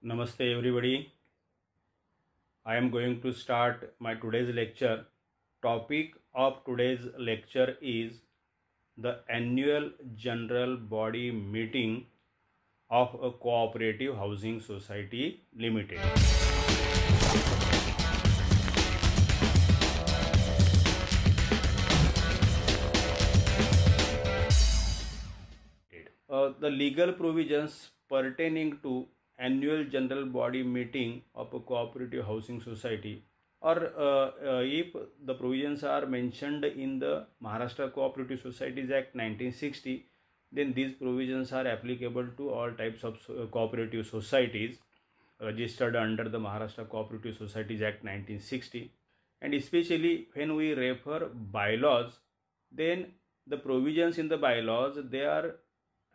Namaste everybody. I am going to start my today's lecture. Topic of today's lecture is the annual general body meeting of a cooperative housing society limited. The legal provisions pertaining to annual general body meeting of a cooperative housing society, or if the provisions are mentioned in the Maharashtra Cooperative Societies Act 1960, then these provisions are applicable to all types of cooperative societies registered under the Maharashtra Cooperative Societies Act 1960. And especially when we refer bylaws, then the provisions in the bylaws, they are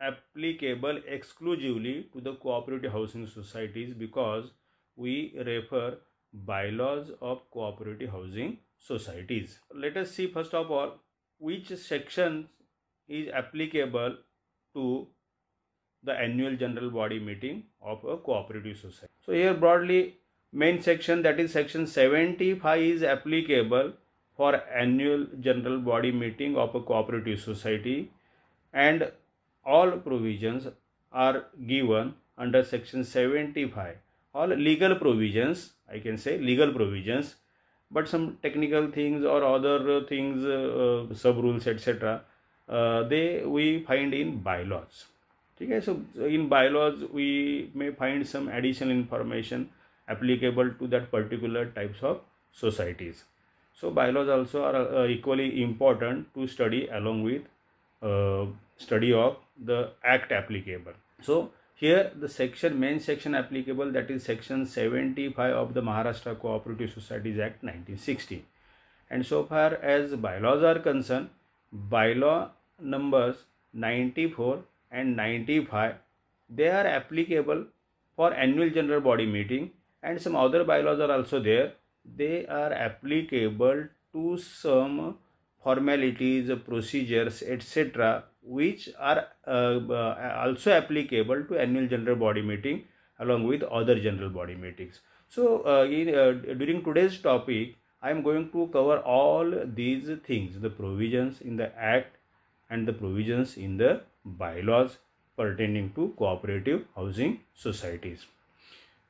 applicable exclusively to the cooperative housing societies, because we refer bylaws of cooperative housing societies. Let us see first of all which section is applicable to the annual general body meeting of a cooperative society. So here broadly, main section, that is section 75, is applicable for annual general body meeting of a cooperative society, and all provisions are given under section 75. All legal provisions, I can say legal provisions, but some technical things or other things, sub rules, etc., they we find in bylaws. Okay, so in bylaws we may find some additional information applicable to that particular types of societies. So bylaws also are equally important to study along with study of the act applicable. So here the main section applicable, that is section 75 of the Maharashtra Cooperative Societies Act 1960. And so far as bylaws are concerned, bylaw numbers 94 and 95, they are applicable for annual general body meeting, and some other bylaws are also there. They are applicable to some formalities, procedures, etc., which are also applicable to annual general body meeting along with other general body meetings. So during today's topic, I am going to cover all these things, the provisions in the act and the provisions in the bylaws pertaining to cooperative housing societies.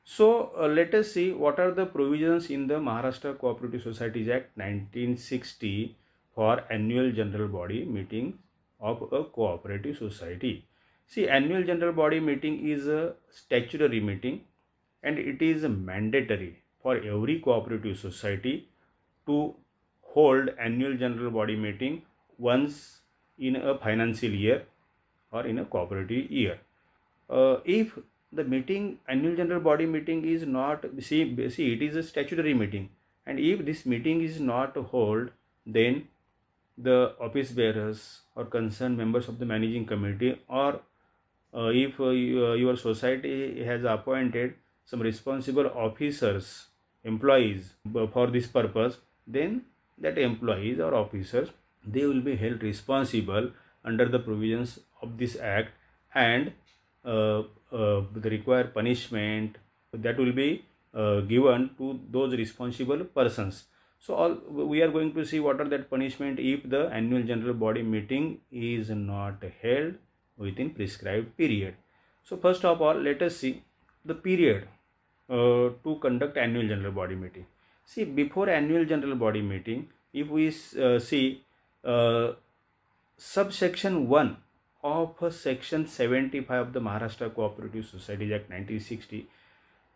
So let us see what are the provisions in the Maharashtra Cooperative Societies Act 1960 for annual general body meeting of a cooperative society. See, annual general body meeting is a statutory meeting, and it is mandatory for every cooperative society to hold annual general body meeting once in a financial year or in a cooperative year. If the annual general body meeting is not, see it is a statutory meeting, and if this meeting is not held, then the office bearers or concerned members of the managing committee, or if your society has appointed some responsible officers, employees for this purpose, then that employees or officers, they will be held responsible under the provisions of this act, and the required punishment that will be given to those responsible persons. So we are going to see what are that punishment if the annual general body meeting is not held within prescribed period. So first of all, let us see the period to conduct annual general body meeting. See, before annual general body meeting, if we see subsection 1 of section 75 of the Maharashtra Cooperative Societies Act 1960,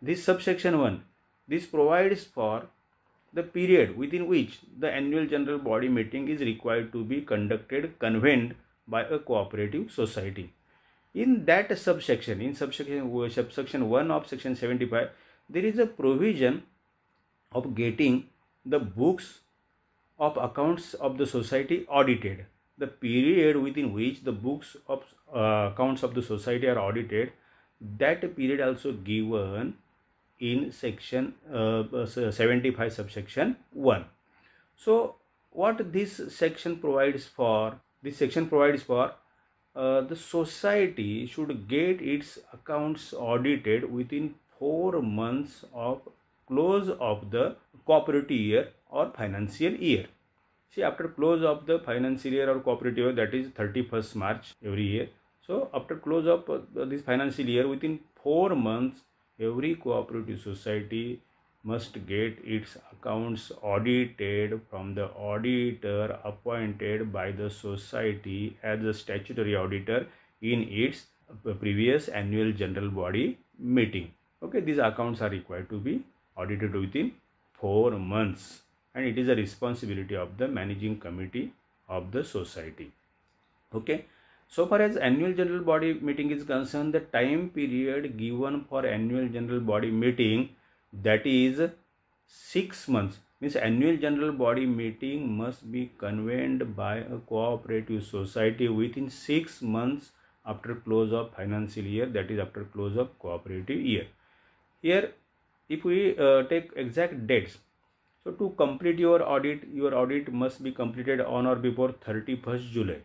this subsection 1, this provides for the period within which the annual general body meeting is required to be convened by a cooperative society. In that subsection, in subsection 1 of section 75, there is a provision of getting the books of accounts of the society audited. The period within which the books of accounts of the society are audited, that period also given in section 75 subsection 1. So what this section provides for? This section provides for the society should get its accounts audited within 4 months of close of the cooperative year or financial year. See, after close of the financial year or cooperative year, that is 31st March every year. So after close of this financial year, within 4 months, every cooperative society must get its accounts audited from the auditor appointed by the society as a statutory auditor in its previous annual general body meeting. Okay, these accounts are required to be audited within 4 months, and it is a responsibility of the managing committee of the society. Okay, so far as annual general body meeting is concerned, the time period given for annual general body meeting, that is 6 months, means annual general body meeting must be convened by a cooperative society within 6 months after close of financial year, that is after close of cooperative year. Here if we take exact dates, so to complete your audit must be completed on or before 31st July,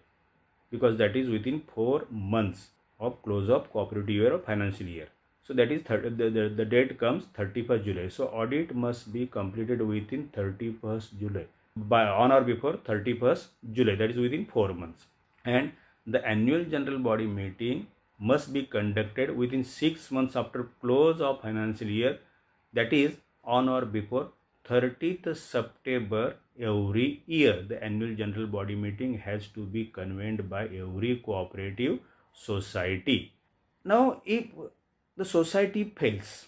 because that is within 4 months of close of cooperative year or financial year. So that is the date comes 31st July. So audit must be completed within 31st July, by on or before 31st July, that is within 4 months. And the annual general body meeting must be conducted within 6 months after close of financial year, that is on or before 30th September every year. The annual general body meeting has to be convened by every cooperative society. Now, if the society fails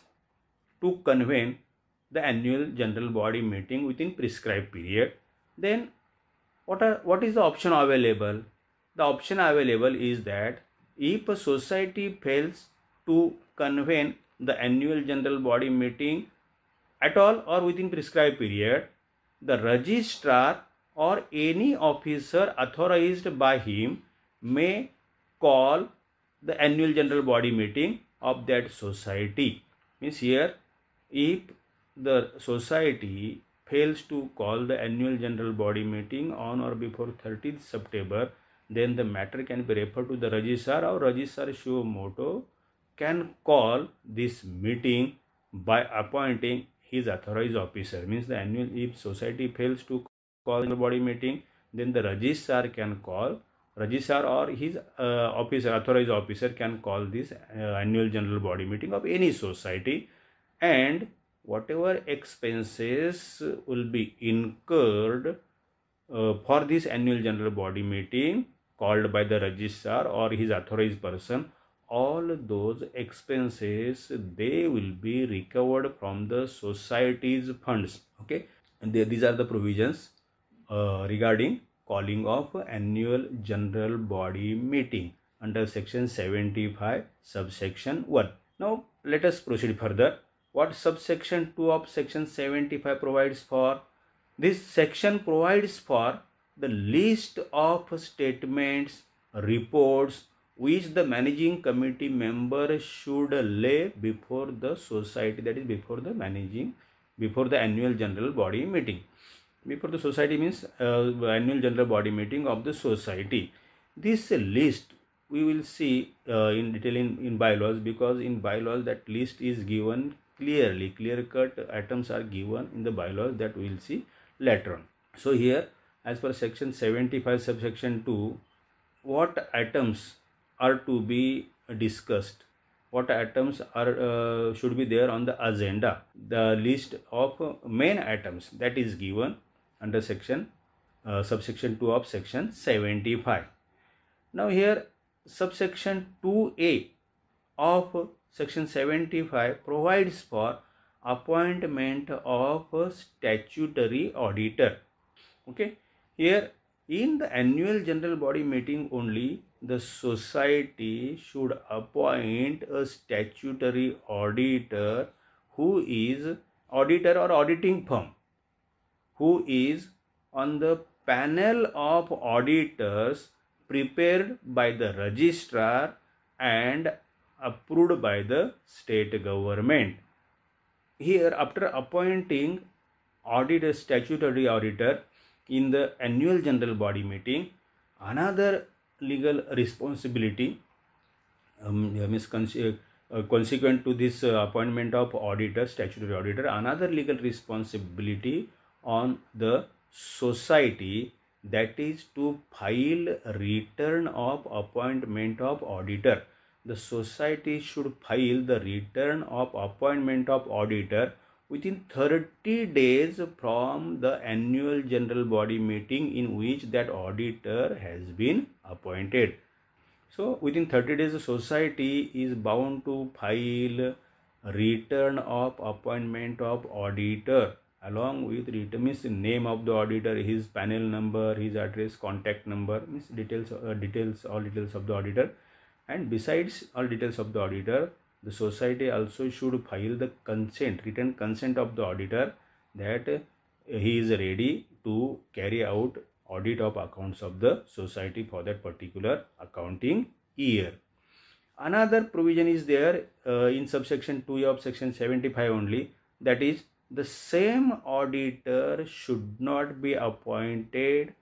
to convene the annual general body meeting within prescribed period, then what is the option available? The option available is that if a society fails to convene the annual general body meeting at all or within prescribed period, the registrar or any officer authorized by him may call the annual general body meeting of that society. Means here, if the society fails to call the annual general body meeting on or before 30th September, then the matter can be referred to the registrar, or registrar suo motu can call this meeting by appointing his authorized officer. Means the annual, if society fails to call the body meeting, then the registrar can call, registrar or his officer, authorized officer can call this annual general body meeting of any society, and whatever expenses will be incurred for this annual general body meeting called by the registrar or his authorized person, all those expenses, they will be recovered from the society's funds. Okay, and these are the provisions regarding calling of annual general body meeting under section 75 subsection 1. Now let us proceed further. What subsection 2 of section 75 provides for? This section provides for the list of statements, reports which the managing committee member should lay before the society, that is before the annual general body meeting. Before the society means annual general body meeting of the society. This list we will see in detail in bylaws, because in bylaws that list is given clearly, clear-cut items are given in the bylaws, that we will see later on. So here, as per section 75 subsection 2, what items are to be discussed, what items are should be there on the agenda, the list of main items, that is given under section subsection 2 of section 75. Now here subsection 2a of section 75 provides for appointment of a statutory auditor. Okay, here in the annual general body meeting only, the society should appoint a statutory auditor, who is auditor or auditing firm, who is on the panel of auditors prepared by the registrar and approved by the state government. Here, after appointing statutory auditor in the annual general body meeting, another legal responsibility consequent to this appointment of auditor, statutory auditor, another legal responsibility on the society, that is to file return of appointment of auditor. The society should file the return of appointment of auditor within 30 days from the annual general body meeting in which that auditor has been appointed. So within 30 days, the society is bound to file return of appointment of auditor along with return, means name of the auditor, his panel number, his address, contact number, means all details of the auditor. And besides all details of the auditor, the society also should file the consent, written consent of the auditor that he is ready to carry out audit of accounts of the society for that particular accounting year. Another provision is there in subsection 2 of section 75 only, that is the same auditor should not be appointed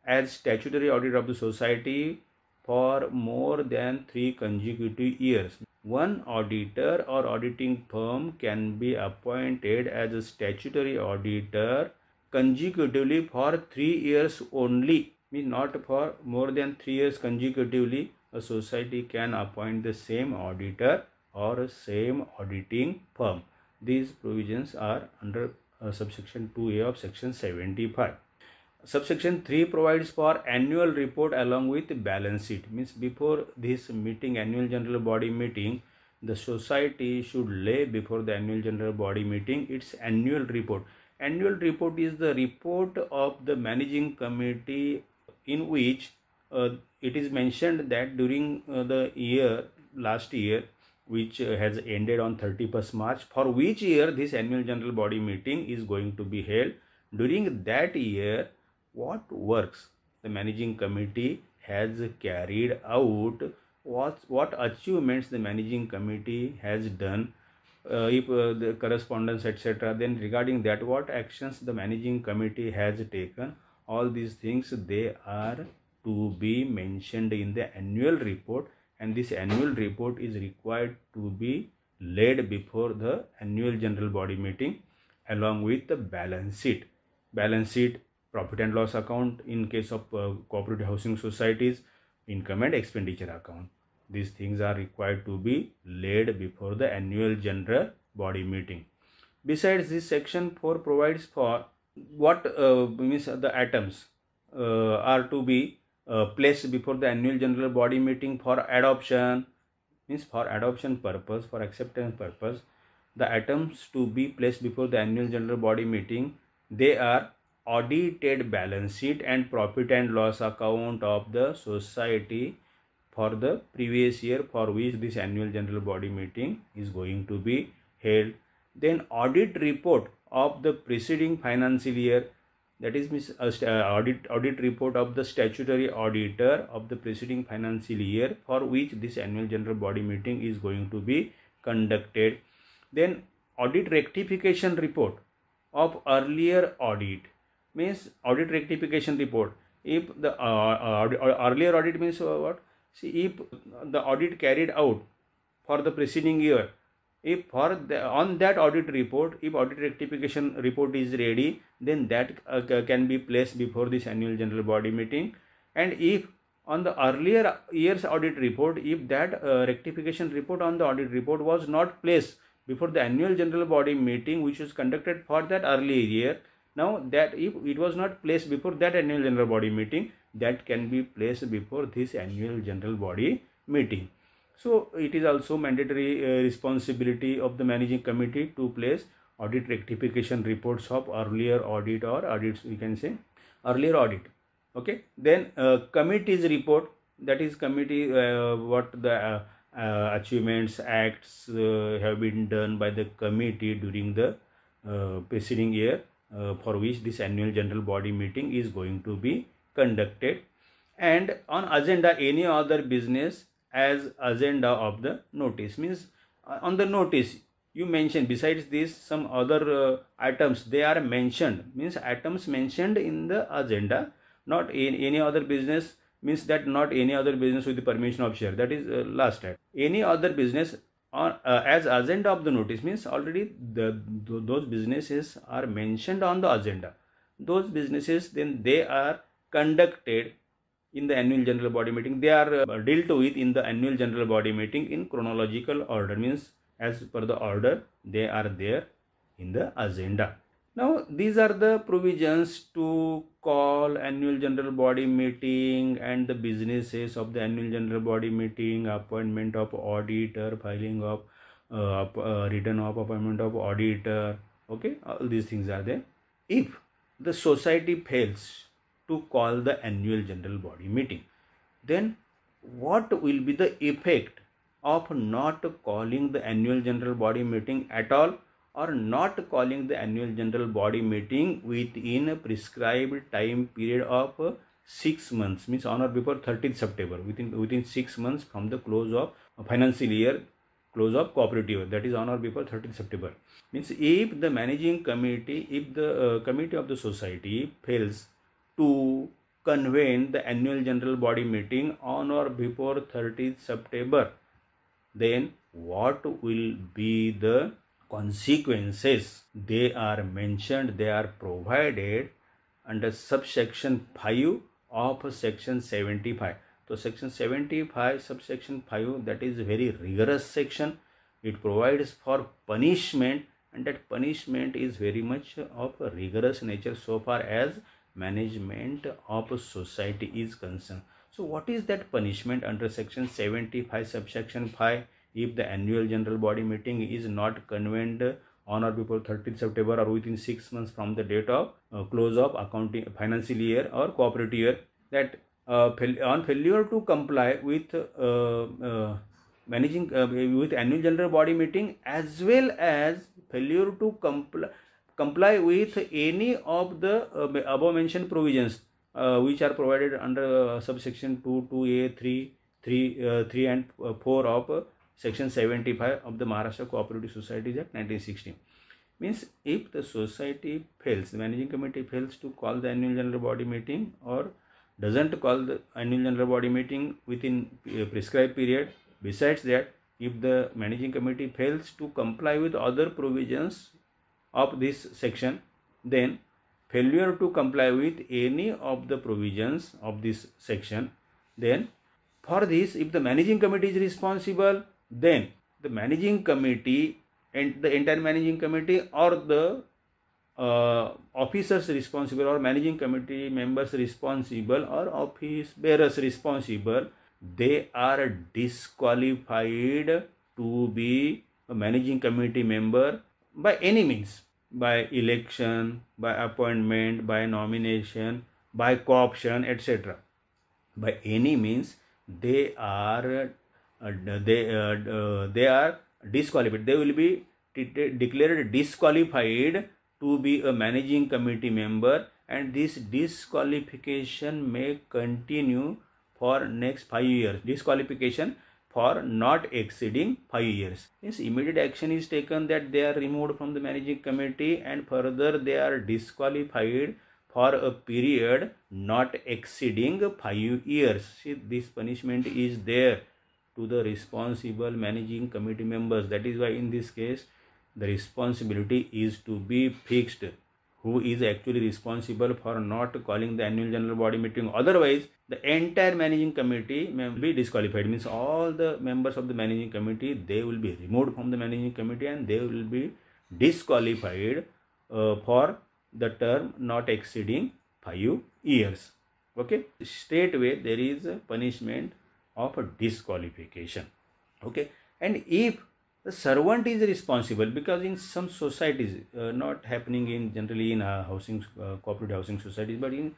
as statutory auditor of the society for more than 3 consecutive years. One auditor or auditing firm can be appointed as a statutory auditor consecutively for 3 years only, means not for more than 3 years consecutively. A society can appoint the same auditor or same auditing firm. These provisions are under subsection 2A of section 75. Subsection 3 provides for annual report along with balance sheet, means before this meeting, annual general body meeting, the society should lay before the annual general body meeting its annual report. Annual report is the report of the managing committee in which it is mentioned that during the year, last year, which has ended on 31st March, for which year this annual general body meeting is going to be held. During that year, what works the managing committee has carried out, what achievements the managing committee has done, if the correspondence, etc. Then regarding that, what actions the managing committee has taken, all these things, they are to be mentioned in the annual report, and this annual report is required to be laid before the annual general body meeting along with the balance sheet. Balance sheet, profit and loss account in case of cooperative housing societies, income and expenditure account. These things are required to be laid before the annual general body meeting. Besides this, section 4 provides for what means the items are to be placed before the annual general body meeting for adoption, means for adoption purpose, for acceptance purpose. The items to be placed before the annual general body meeting, they are audited balance sheet and profit and loss account of the society for the previous year for which this annual general body meeting is going to be held. Then audit report of the preceding financial year, that is audit report of the statutory auditor of the preceding financial year for which this annual general body meeting is going to be conducted. Then audit rectification report of earlier audit, means audit rectification report. If the earlier audit means what? See, if the audit carried out for the preceding year, if on that audit report, if audit rectification report is ready, then that can be placed before this annual general body meeting. And if on the earlier year's audit report, if that rectification report on the audit report was not placed before the annual general body meeting which was conducted for that earlier year, now that if it was not placed before that annual general body meeting, that can be placed before this annual general body meeting. So it is also mandatory responsibility of the managing committee to place audit rectification reports of earlier audit or audits, we can say earlier audit. Okay. Then committee's report, that is committee what the achievements, acts have been done by the committee during the preceding year for which this annual general body meeting is going to be conducted. And on agenda, any other business as agenda of the notice, means on the notice you mention, besides this some other items they are mentioned, means items mentioned in the agenda, not in any other business, means that not any other business with the permission of chair, that is last act. Any other business as agenda of the notice, means already those businesses are mentioned on the agenda. Those businesses, then they are conducted in the annual general body meeting. They are dealt with in the annual general body meeting in chronological order, means as per the order they are there in the agenda. Now these are the provisions to call annual general body meeting and the businesses of the annual general body meeting, appointment of auditor, filing of return of appointment of auditor. Okay, all these things are there. If the society fails to call the annual general body meeting, then what will be the effect of not calling the annual general body meeting at all, or not calling the annual general body meeting within a prescribed time period of 6 months, means on or before 30th September, within 6 months from the close of financial year, close of cooperative, that is on or before 30th September. Means if the managing committee, if the committee of the society fails to convene the annual general body meeting on or before 30th September, then what will be the consequences? They are mentioned, they are provided under subsection 5 of section 75. So section 75 subsection 5, that is very rigorous section. It provides for punishment, and that punishment is very much of a rigorous nature so far as management of a society is concerned. So what is that punishment under section 75 subsection 5? If the annual general body meeting is not convened on or before 30th September or within 6 months from the date of close of accounting financial year or cooperative year, that on failure to comply with managing with annual general body meeting, as well as failure to comply with any of the above mentioned provisions which are provided under subsection 2, 2A, 3 and 4 of section 75 of the Maharashtra Cooperative Societies Act 1960. Means if the society fails, the managing committee fails to call the annual general body meeting or doesn't call the annual general body meeting within a prescribed period, besides that, if the managing committee fails to comply with other provisions of this section, then failure to comply with any of the provisions of this section, then for this, if the managing committee is responsible, then the managing committee and the entire managing committee or the officers responsible or managing committee members responsible or office bearers responsible, they are disqualified to be a managing committee member by any means, by election, by appointment, by nomination, by co-option, etc. By any means they are disqualified. They will be declared disqualified to be a managing committee member, and this disqualification may continue for next 5 years. Disqualification for not exceeding 5 years. Means immediate action is taken that they are removed from the managing committee, and further they are disqualified for a period not exceeding 5 years. See, this punishment is there to the responsible managing committee members. That is why in this case the responsibility is to be fixed. Who is actually responsible for not calling the annual general body meeting? Otherwise, the entire managing committee may be disqualified. Means all the members of the managing committee, they will be removed from the managing committee and they will be disqualified for the term not exceeding 5 years. Okay, straightway there is a punishment of a disqualification. Okay, and if the servant is responsible, because in some societies, not happening in generally in housing cooperative housing societies, but in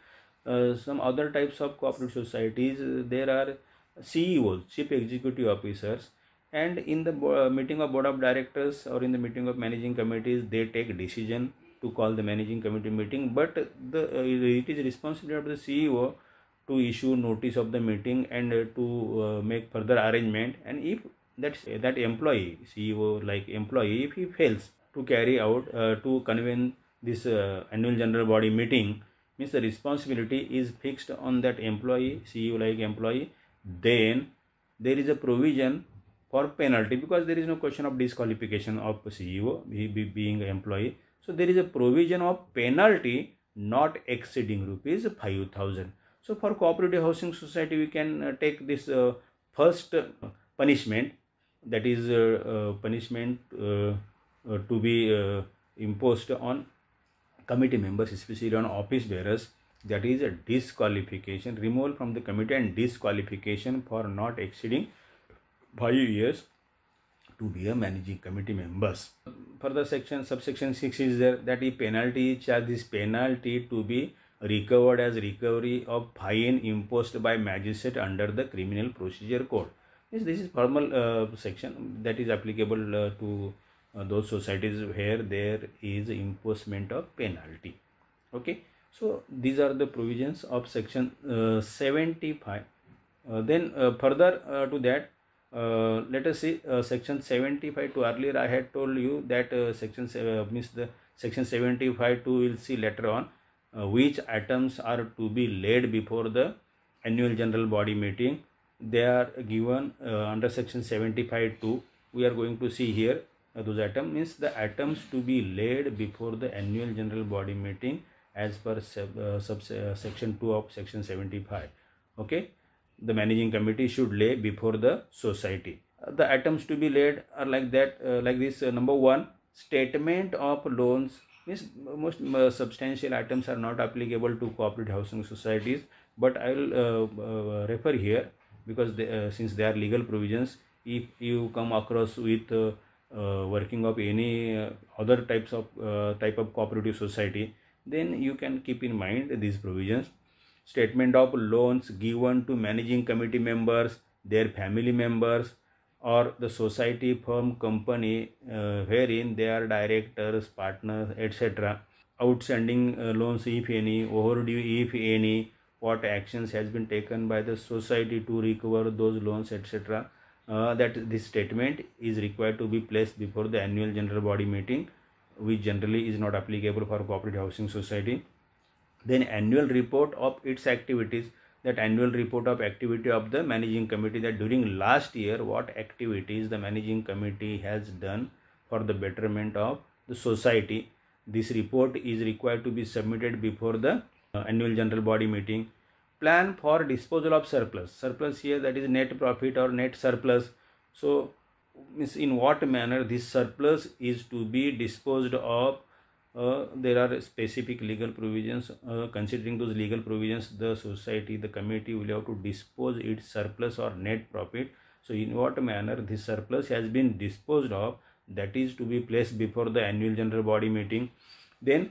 some other types of cooperative societies, there are CEOs, chief executive officers, and in the meeting of board of directors or in the meeting of managing committees, they take decision to call the managing committee meeting, but it is responsibility of the CEO to issue notice of the meeting and to make further arrangement. And if that employee, CEO like employee, if he fails to carry out to convene this annual general body meeting, means the responsibility is fixed on that employee, CEO like employee. Then there is a provision for penalty, because there is no question of disqualification of CEO being an employee. So there is a provision of penalty not exceeding rupees 5,000. So for cooperative housing society, we can take this first punishment, that is punishment to be imposed on committee members, especially on office bearers, that is a disqualification, removal from the committee and disqualification for not exceeding 5 years to be a managing committee members. Further subsection 6 is there, that if penalty is charged, this penalty to be recovered as recovery of fine imposed by magistrate under the criminal procedure code. This is formal section that is applicable to those societies where there is imposition of penalty. Okay, so these are the provisions of section 75. Then further to that, let us see section 75 to. Earlier I had told you that section 75 to, we'll see later on which items are to be laid before the annual general body meeting. They are given under section 75(2). We are going to see here those items, means the items to be laid before the annual general body meeting as per section 2 of section 75. Okay, the managing committee should lay before the society. The items to be laid are like that, like this. Number 1, statement of loans. Means most substantial items are not applicable to cooperative housing societies, but I will refer here, because since they are legal provisions. If you come across with working of any other type of cooperative society, then you can keep in mind these provisions. Statement of loans given to managing committee members, their family members, or the society, firm, company wherein they are directors, partners, etc. Outstanding loans if any, overdue if any, what actions has been taken by the society to recover those loans, etc. That this statement is required to be placed before the annual general body meeting, which generally is not applicable for cooperative housing society. Then annual report of its activities, that annual report of activity of the managing committee, that during last year what activities the managing committee has done for the betterment of the society. This report is required to be submitted before the annual general body meeting. Plan for disposal of surplus. Surplus here, that is net profit or net surplus. So means in what manner this surplus is to be disposed of. There are specific legal provisions. Considering those legal provisions, the society, the committee will have to dispose its surplus or net profit. So in what manner this surplus has been disposed of, that is to be placed before the annual general body meeting. Then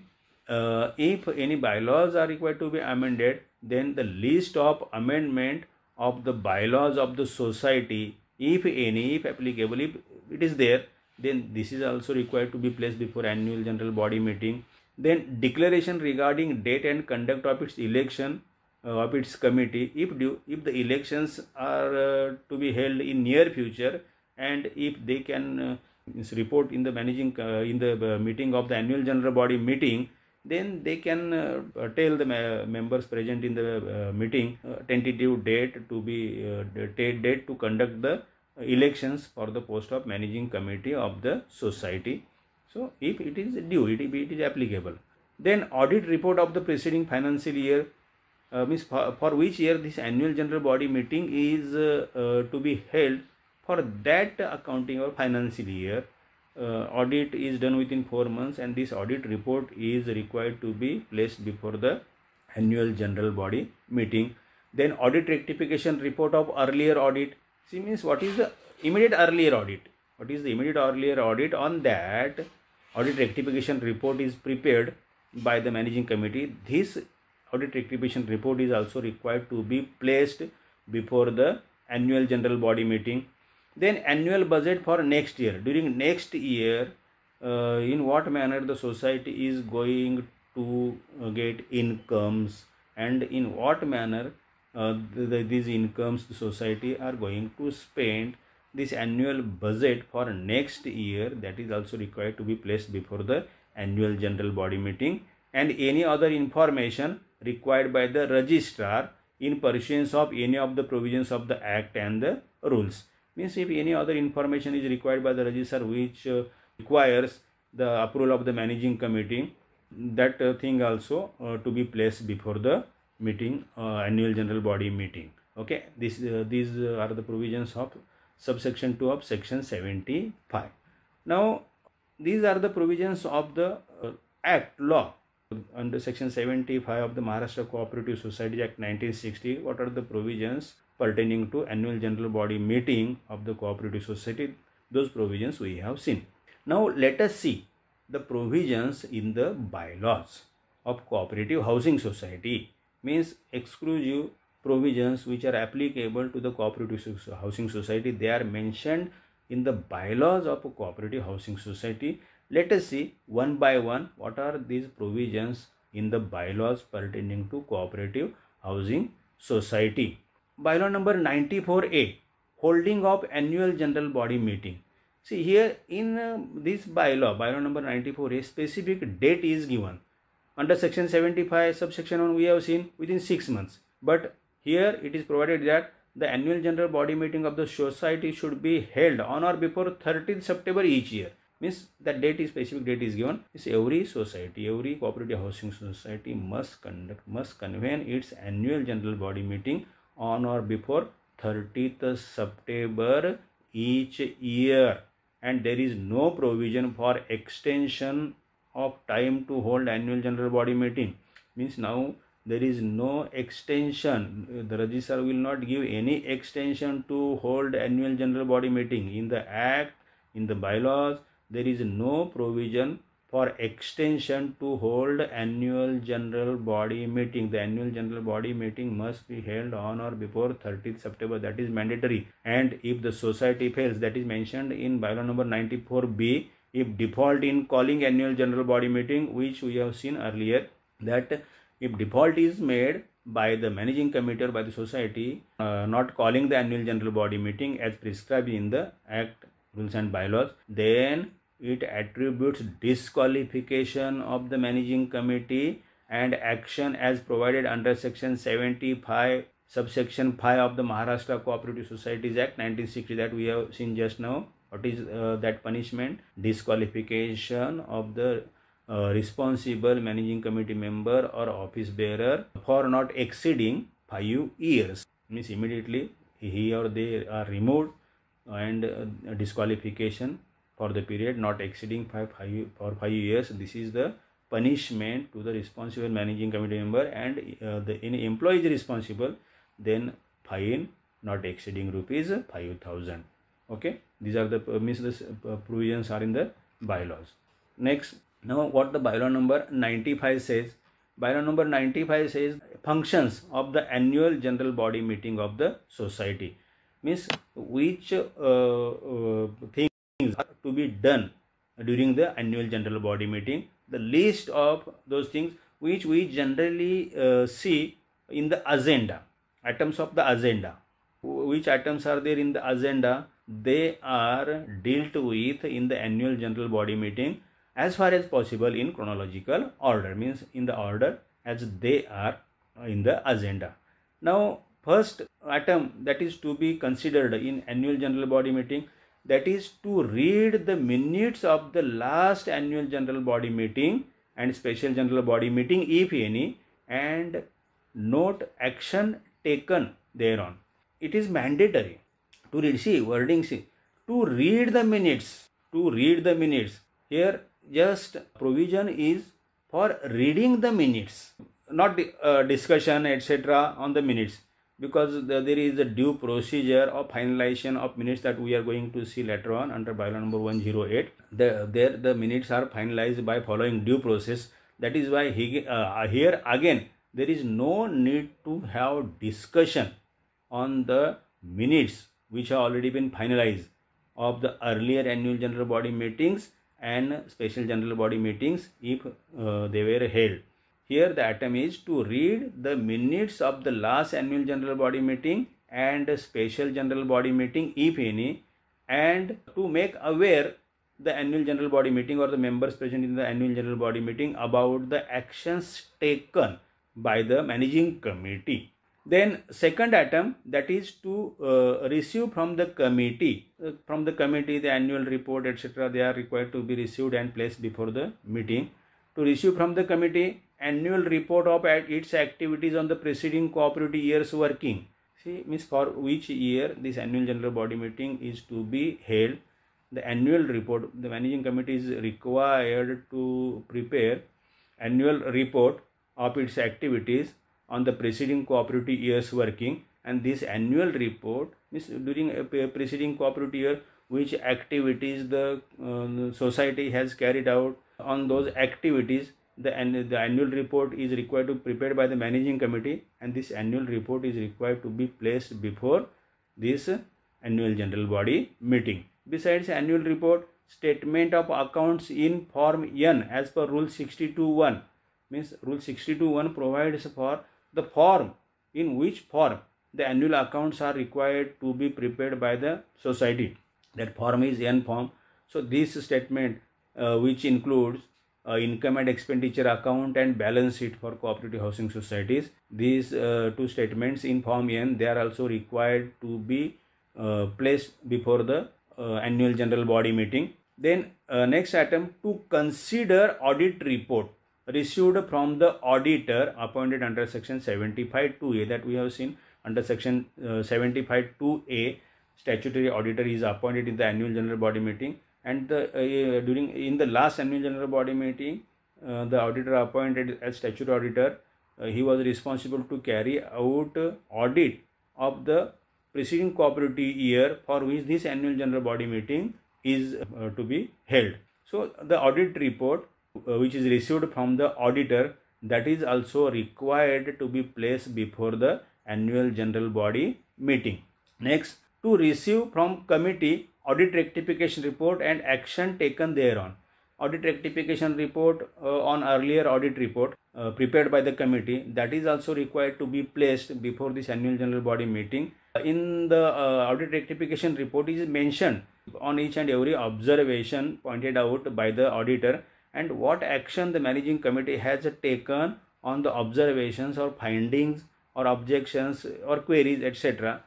if any bylaws are required to be amended, then the list of amendment of the bylaws of the society, if any, if applicable, if it is there, then this is also required to be placed before annual general body meeting. Then declaration regarding date and conduct of its election of its committee, if the elections are to be held in near future, and if they can report in the meeting of the annual general body meeting, then they can tell the members present in the meeting tentative date to be date to conduct the elections for the post of managing committee of the society. So if it is due, it is applicable. Then audit report of the preceding financial year, means for which year this annual general body meeting is to be held, for that accounting or financial year. Audit is done within 4 months, and this audit report is required to be placed before the annual general body meeting. Then audit rectification report of earlier audit. See, means what is the immediate earlier audit? What is the immediate earlier audit? On that, audit rectification report is prepared by the managing committee. This audit rectification report is also required to be placed before the annual general body meeting. Then annual budget for next year. During next year, in what manner the society is going to get incomes, and in what manner these incomes the society are going to spend. This annual budget for next year, that is also required to be placed before the annual general body meeting. And any other information required by the registrar in pursuance of any of the provisions of the act and the rules. Means if any other information is required by the registrar which requires the approval of the managing committee, that thing also to be placed before the meeting, annual general body meeting. Okay, these are the provisions of subsection 2 of section 75. Now these are the provisions of the act law under section 75 of the Maharashtra Cooperative Society Act 1960. What are the provisions pertaining to annual general body meeting of the cooperative society? Those provisions we have seen. Now let us see the provisions in the bylaws of cooperative housing society. Means exclusive provisions which are applicable to the cooperative housing society, they are mentioned in the bylaws of a cooperative housing society. Let us see one by one what are these provisions in the bylaws pertaining to cooperative housing society. Bylaw number 94A, holding of annual general body meeting. See here in this bylaw number 94A, specific date is given. Under section 75 subsection 1 we have seen within 6 months, but here it is provided that the annual general body meeting of the society should be held on or before 30th September each year. Means that date is, specific date is given. Is every society, every cooperative housing society must convene its annual general body meeting on or before 30th September each year, and there is no provision for extension of time to hold annual general body meeting. Means now there is no extension. The registrar will not give any extension to hold annual general body meeting. In the act, in the bylaws, there is no provision for extension to hold annual general body meeting. The annual general body meeting must be held on or before 30th September. That is mandatory. And if the society fails, that is mentioned in bylaw number 94B, if default in calling annual general body meeting, which we have seen earlier, that if default is made by the managing committee or by the society, not calling the annual general body meeting as prescribed in the act, rules and bylaws, then it attributes disqualification of the managing committee and action as provided under section 75 subsection 5 of the Maharashtra Cooperative Societies Act 1960 that we have seen just now. What is that punishment? Disqualification of the responsible managing committee member or office bearer for not exceeding 5 years. Means immediately he or they are removed, and disqualification for the period not exceeding 5 years. This is the punishment to the responsible managing committee member, and any employee is responsible, then fine not exceeding rupees 5,000. Okay, these are the provisions are in the bylaws. Next, now what the bylaw number 95 says. Bylaw number 95 says functions of the annual general body meeting of the society. Means which things are to be done during the annual general body meeting. The list of those things which we generally see in the agenda, items of the agenda. Which items are there in the agenda? They are dealt with in the annual general body meeting as far as possible in chronological order, means in the order as they are in the agenda. Now first item that is to be considered in annual general body meeting, that is to read the minutes of the last annual general body meeting and special general body meeting if any, and note action taken thereon. It is mandatory to read, see wording, see, to read the minutes, Here just provision is for reading the minutes, not discussion etc. on the minutes, because there is a due procedure of finalization of minutes that we are going to see later on under bylaw number 108. The minutes are finalized by following due process. That is why here again there is no need to have discussion on the minutes which have already been finalized of the earlier annual general body meetings and special general body meetings if they were held. Here the item is to read the minutes of the last annual general body meeting and special general body meeting if any, and to make aware the annual general body meeting or the members present in the annual general body meeting about the actions taken by the managing committee. Then second item, that is to receive from the committee. The annual report, etc. they are required to be received and placed before the meeting. To receive from the committee annual report of its activities on the preceding cooperative year's working. See, means for which year this annual general body meeting is to be held. The annual report, the managing committee is required to prepare annual report of its activities on the preceding cooperative year's working, and this annual report means during a preceding cooperative year which activities the society has carried out. On those activities, the annual report is required to be prepared by the managing committee, and this annual report is required to be placed before this annual general body meeting. Besides annual report, statement of accounts in form N as per rule 62(1), means rule 62(1) provides for the form in which form the annual accounts are required to be prepared by the society. That form is N form. So this statement which includes income and expenditure account and balance sheet for cooperative housing societies, these two statements in form N, they are also required to be placed before the annual general body meeting. Then next item, to consider audit report received from the auditor appointed under section 75(2)(a), that we have seen under section 75(2)(a), statutory auditor is appointed in the annual general body meeting, and in the last annual general body meeting, the auditor appointed as statutory auditor, he was responsible to carry out audit of the preceding cooperative year for which this annual general body meeting is to be held. So the audit report which is received from the auditor, that is also required to be placed before the annual general body meeting. Next, to receive from committee audit rectification report and action taken thereon. Audit rectification report on earlier audit report prepared by the committee, that is also required to be placed before this annual general body meeting. In the audit rectification report is mentioned on each and every observation pointed out by the auditor, and what action the managing committee has taken on the observations or findings or objections or queries, etc.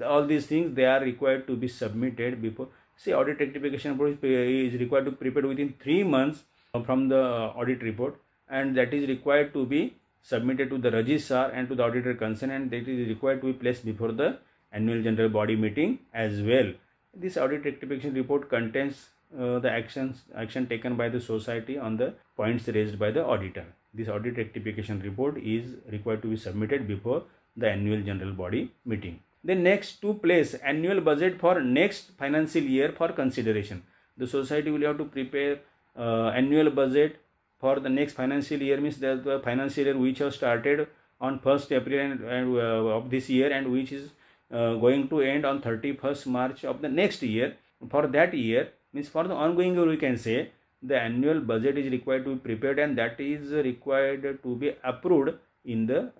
All these things, they are required to be submitted before. See, audit rectification report is required to be prepared within 3 months from the audit report, and that is required to be submitted to the registrar and to the auditor concerned, and that is required to be placed before the annual general body meeting as well. This audit rectification report contains the action taken by the society on the points raised by the auditor. This audit rectification report is required to be submitted before the annual general body meeting. Then next, to place annual budget for next financial year for consideration. The society will have to prepare annual budget for the next financial year, means the financial year which has started on 1st April of this year and which is going to end on 31st March of the next year. For that year, means for the ongoing year, we can say the annual budget is required to be prepared, and that is required to be approved in the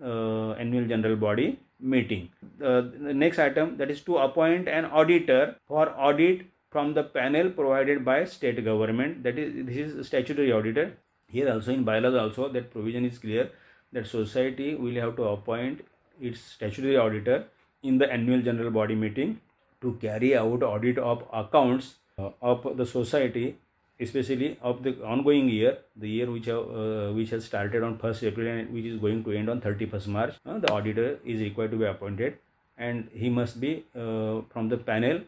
annual general body meeting. The next item, that is to appoint an auditor for audit from the panel provided by state government. That is, this is statutory auditor. Here also in bylaws also that provision is clear that society will have to appoint its statutory auditor in the annual general body meeting to carry out audit of accounts of the society, especially of the ongoing year, the year which has started on 1st April and which is going to end on 31st March. The auditor is required to be appointed, and he must be from the panel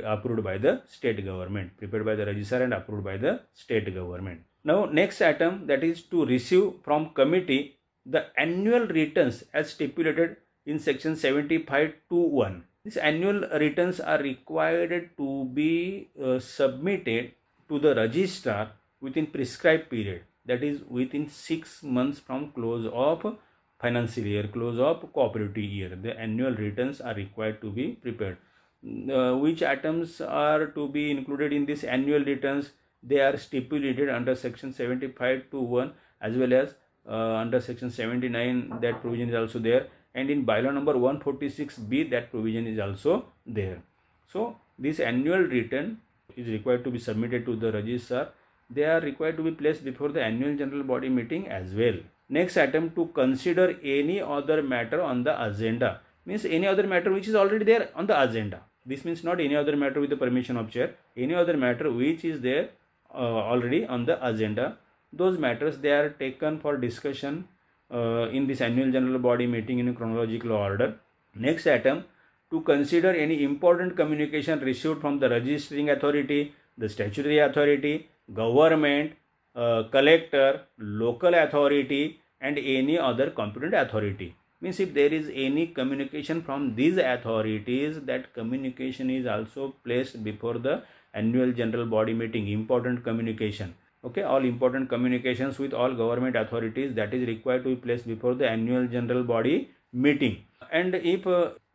approved by the state government, prepared by the registrar and approved by the state government. Now next item, that is to receive from committee the annual returns as stipulated in section 75(2)(1). These annual returns are required to be submitted to the registrar within prescribed period, that is within 6 months from close of financial year, close of cooperative year. The annual returns are required to be prepared. Which items are to be included in this annual returns? They are stipulated under section 75(2)(1) as well as under section 79, that provision is also there, and in bylaw number 146B, that provision is also there. So this annual return is required to be submitted to the registrar. They are required to be placed before the annual general body meeting as well. Next item, to consider any other matter on the agenda, means any other matter which is already there on the agenda. This means not any other matter with the permission of chair, any other matter which is there already on the agenda. Those matters, they are taken for discussion in this annual general body meeting in a chronological order. Next item, to consider any important communication received from the registering authority, the statutory authority, government, collector, local authority, and any other competent authority. Means if there is any communication from these authorities, that communication is also placed before the annual general body meeting. Important communication. Okay, all important communications with all government authorities, that is required to be placed before the annual general body meeting. And if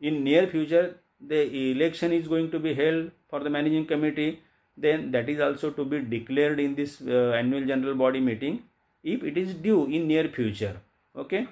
in near future the election is going to be held for the managing committee, then that is also to be declared in this annual general body meeting if it is due in near future. Okay,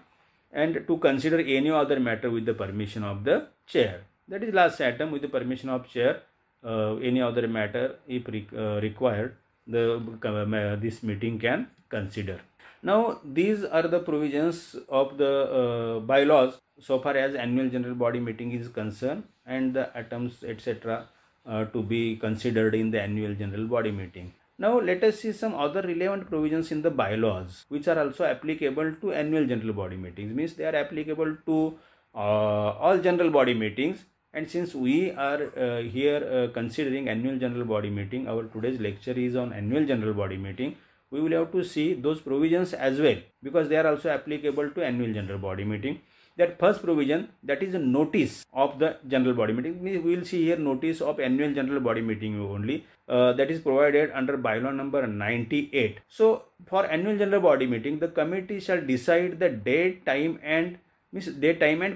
and to consider any other matter with the permission of the chair. That is last item, with the permission of chair, any other matter if required, this meeting can consider. Now these are the provisions of the bylaws so far as annual general body meeting is concerned, and the items etc. To be considered in the annual general body meeting. Now let us see some other relevant provisions in the bylaws which are also applicable to annual general body meetings. Means they are applicable to all general body meetings. And since we are here considering annual general body meeting, our today's lecture is on annual general body meeting, we will have to see those provisions as well, because they are also applicable to annual general body meeting. That first provision, that is a notice of the general body meeting. We will see here notice of annual general body meeting only, that is provided under bylaw number 98. So for annual general body meeting, the committee shall decide the date, time and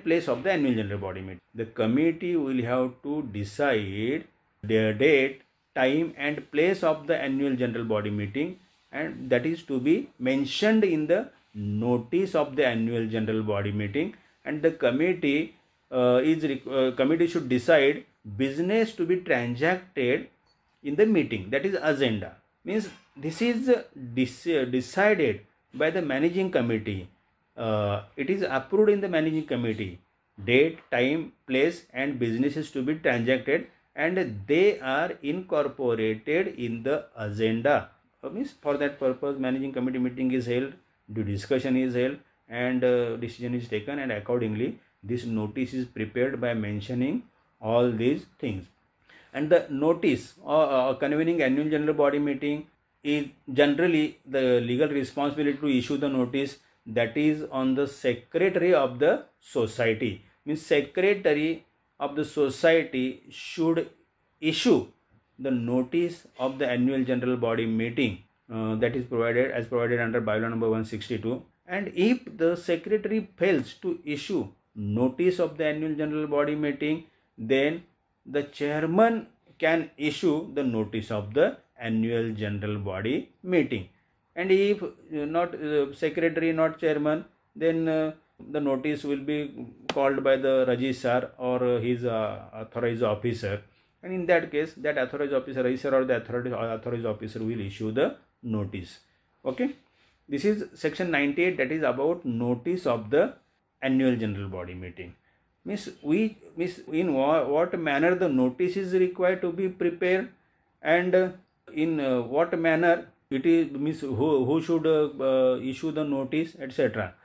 place of the annual general body meeting. The committee will have to decide the date, time and place of the annual general body meeting, and that is to be mentioned in the notice of the annual general body meeting. And the committee committee should decide business to be transacted in the meeting, that is agenda. Means this is decided by the managing committee. It is approved in the managing committee, date, time, place and businesses to be transacted, and they are incorporated in the agenda. Means for that purpose managing committee meeting is held, the discussion is held, and decision is taken, and accordingly this notice is prepared by mentioning all these things. And the notice convening annual general body meeting is generally the legal responsibility to issue the notice, that is on the secretary of the society. Means secretary of the society should issue the notice of the annual general body meeting, that is provided under bylaw number 162. And if the secretary fails to issue notice of the annual general body meeting, then the chairman can issue the notice of the annual general body meeting. And if not secretary, not chairman, then the notice will be called by the registrar or his authorized officer. And in that case, that authorized officer, registrar or the authorized officer will issue the notice. Okay. This is section 98, that is about notice of the annual general body meeting. Means in what manner the notice is required to be prepared, and in what manner it is, means who should issue the notice, etc.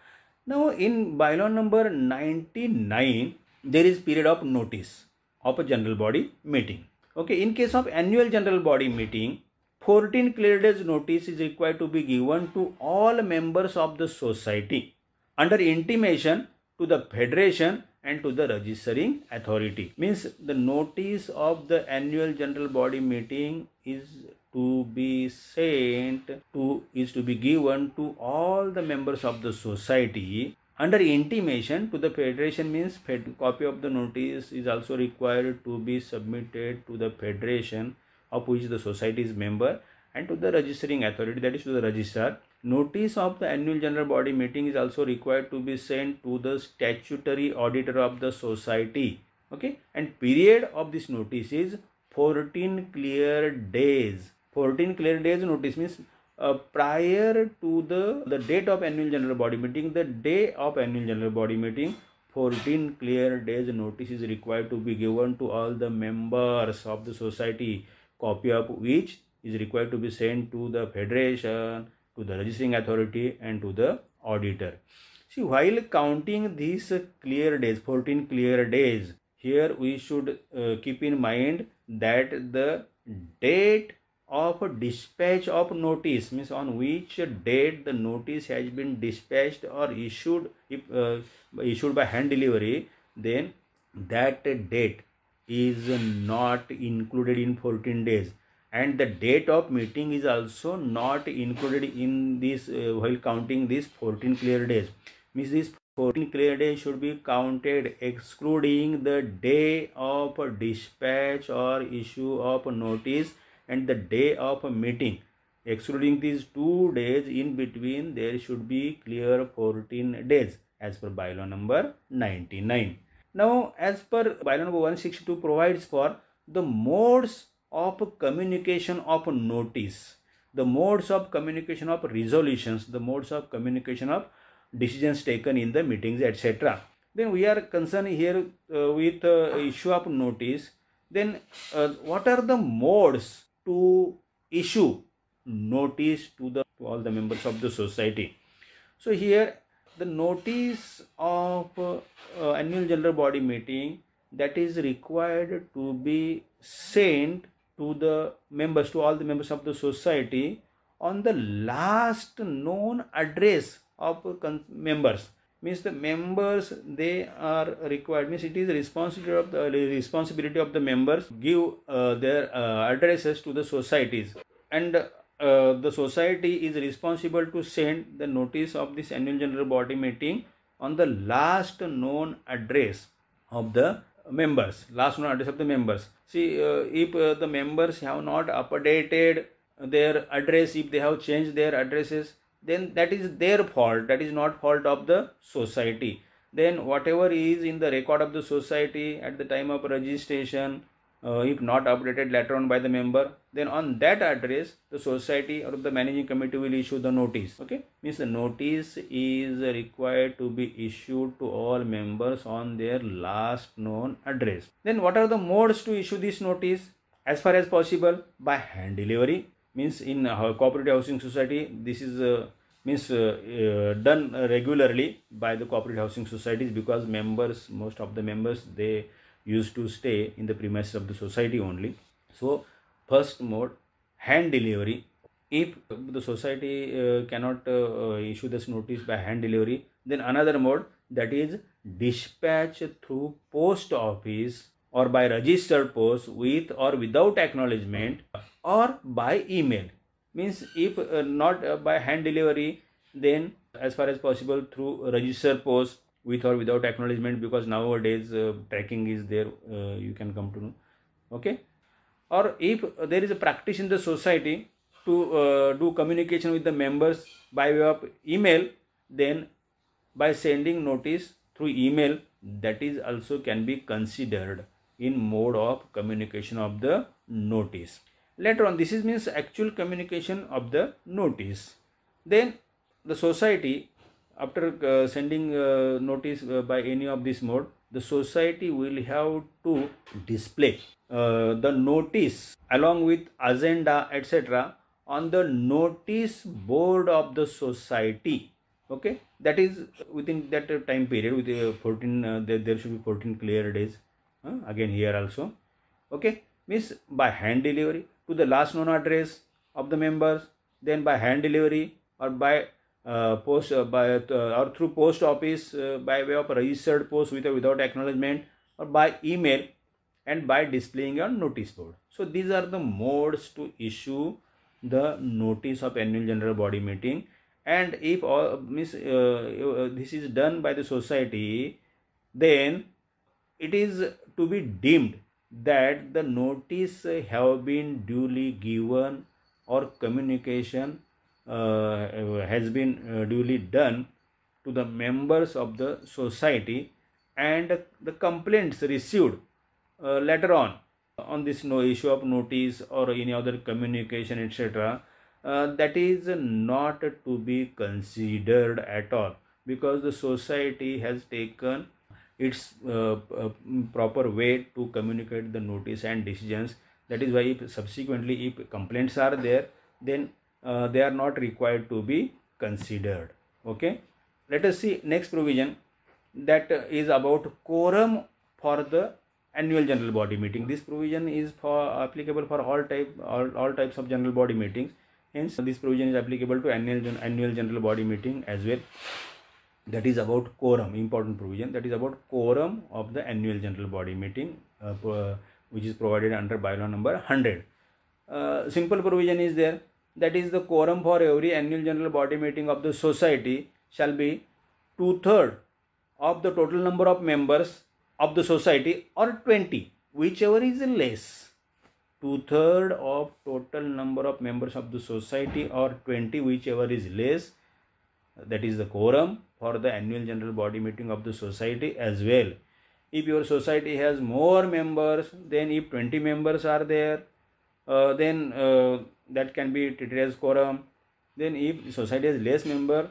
Now in bylaw number 99, there is period of notice of a general body meeting. Okay, in case of annual general body meeting, 14 clear days notice is required to be given to all members of the society under intimation to the federation and to the registering authority. Means the notice of the annual general body meeting is to be given to all the members of the society under intimation to the federation. Means copy of the notice is also required to be submitted to the federation of which the society is member, and to the registering authority, that is to the registrar. Notice of the annual general body meeting is also required to be sent to the statutory auditor of the society. Okay, and period of this notice is 14 clear days. 14 clear days notice means prior to the date of annual general body meeting, the day of annual general body meeting, 14 clear days notice is required to be given to all the members of the society, copy of which is required to be sent to the federation, to the registering authority, and to the auditor. See, while counting these clear days, 14 clear days, here we should keep in mind that the date of dispatch of notice, means on which date the notice has been dispatched or issued, if issued by hand delivery, then that date is not included in 14 days, and the date of meeting is also not included in this while counting these 14 clear days. Means these 14 clear days should be counted excluding the day of dispatch or issue of notice and the day of a meeting. Excluding these 2 days, in between there should be clear 14 days as per bylaw number 99. Now, as per bylaw number 162 provides for the modes of communication of notice, the modes of communication of resolutions, the modes of communication of decisions taken in the meetings, etc. Then we are concerned here with issue of notice. Then what are the modes to issue notice to all the members of the society? So here the notice of annual general body meeting that is required to be sent to the members, to all the members of the society, on the last known address of members. Means the members, they are required, means it is responsibility of the members give their addresses to the societies, and the society is responsible to send the notice of this annual general body meeting on the last known address of the members, last known address of the members. See, if the members have not updated their address, if they have changed their addresses, then that is their fault, that is not fault of the society. Then whatever is in the record of the society at the time of registration, if not updated later on by the member, then on that address the society or the managing committee will issue the notice. Okay, means the notice is required to be issued to all members on their last known address. Then what are the modes to issue this notice? As far as possible, by hand delivery. Means in cooperative housing society, this is done regularly by the cooperative housing societies, because members, most of the members, they used to stay in the premises of the society only. So first mode, hand delivery. If the society cannot issue this notice by hand delivery, then another mode, that is dispatch through post office or by registered post with or without acknowledgement, or by email. Means if not by hand delivery, then as far as possible through registered post with or without acknowledgement, because nowadays tracking is there, you can come to know. Okay, or if there is a practice in the society to do communication with the members by way of email, then by sending notice through email, that is also can be considered in mode of communication of the notice. Later on, this is means actual communication of the notice. Then the society, after sending notice by any of this mode, the society will have to display the notice along with agenda, etc., on the notice board of the society. Okay, that is within that time period, with 14 there should be 14 clear days. Again here also. Okay, means by hand delivery to the last known address of the members, then by hand delivery or by post or through post office by way of registered post with or without acknowledgement, or by email, and by displaying on notice board. So these are the modes to issue the notice of annual general body meeting. And if this is done by the society, then it is to be deemed that the notice have been duly given or communication has been duly done to the members of the society, and the complaints received later on this issue of notice or any other communication, etc., that is not to be considered at all, because the society has taken its proper way to communicate the notice and decisions. That is why if subsequently if complaints are there, then they are not required to be considered. Okay, let us see next provision, that is about quorum for the annual general body meeting. This provision is applicable for all types of general body meetings. Hence this provision is applicable to annual general body meeting as well. That is about quorum, important provision, that is about quorum of the annual general body meeting, which is provided under bylaw number 100. Simple provision is there, that is the quorum for every annual general body meeting of the society shall be 2/3 of the total number of members of the society or 20, whichever is less. 2/3 of total number of members of the society or 20, whichever is less. That is the quorum for the annual general body meeting of the society as well. If your society has more members, then if 20 members are there, then that can be treated as quorum. Then if society has less member,